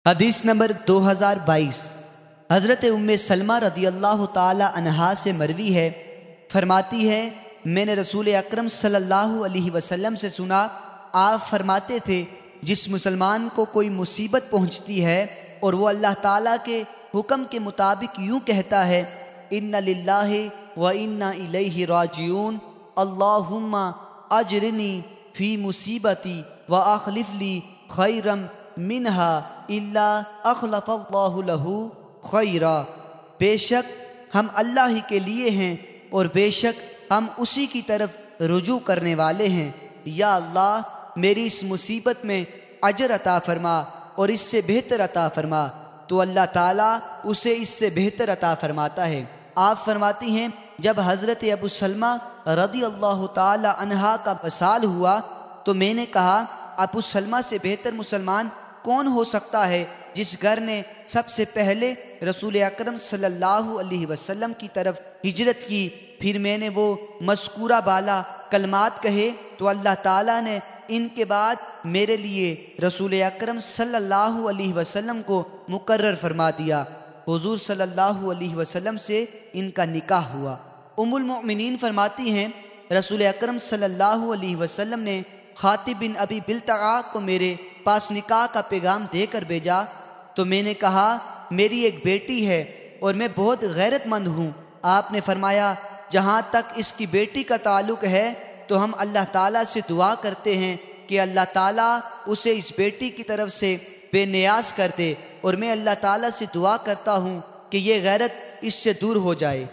حدیث نمبر 2022 حضرت سلمہ رضی اللہ تعالی عنہا سے مروی ہے، فرماتی ہے میں نے رسول اکرم صلی اللہ علیہ وسلم سے سنا، آپ فرماتے تھے جس مسلمان کو کوئی مصیبت پہنچتی ہے اور وہ اللہ تعالیٰ کے حکم کے مطابق یوں کہتا ہے ان للہ و انا الیہ راجعون، اللہم اجرنی فی مصیبتی و اخلف لی خیرا منہا الا اخلف اللہ لہ خیرا، بے شک ہم اللہ ہی کے لیے ہیں اور بے شک ہم اسی کی طرف رجوع کرنے والے ہیں، یا اللہ میری اس مصیبت میں اجر عطا فرما اور اس سے بہتر عطا فرما، تو اللہ تعالیٰ اسے اس سے بہتر عطا فرماتا ہے۔ آپ فرماتی ہیں جب حضرت ابو سلمہ رضی اللہ تعالی عنہا کا وصال ہوا تو میں نے کہا ابو سلمہ سے بہتر مسلمان کون ہو سکتا ہے جس گھر نے سب سے پہلے رسول اکرم صلی اللہ علیہ وسلم کی طرف ہجرت کی۔ پھر میں نے وہ مذکورہ بالا کلمات کہے تو اللہ تعالیٰ نے ان کے بعد میرے لیے رسول اکرم صلی اللہ علیہ وسلم کو مقرر فرما دیا۔ حضور صلی اللہ علیہ وسلم سے ان کا نکاح ہوا۔ ام المؤمنین فرماتی ہیں رسول اکرم صلی اللہ علیہ وسلم نے خاطب بن ابی بلتعہ کو میرے پاس نکاح کا پیغام دے کر بھیجا تو میں نے کہا میری ایک بیٹی ہے اور میں بہت غیرت مند ہوں۔ آپ نے فرمایا جہاں تک اس کی بیٹی کا تعلق ہے تو ہم اللہ تعالیٰ سے دعا کرتے ہیں کہ اللہ تعالیٰ اسے اس بیٹی کی طرف سے بے نیاز کر دے، اور میں اللہ تعالیٰ سے دعا کرتا ہوں کہ یہ غیرت اس سے دور ہو جائے۔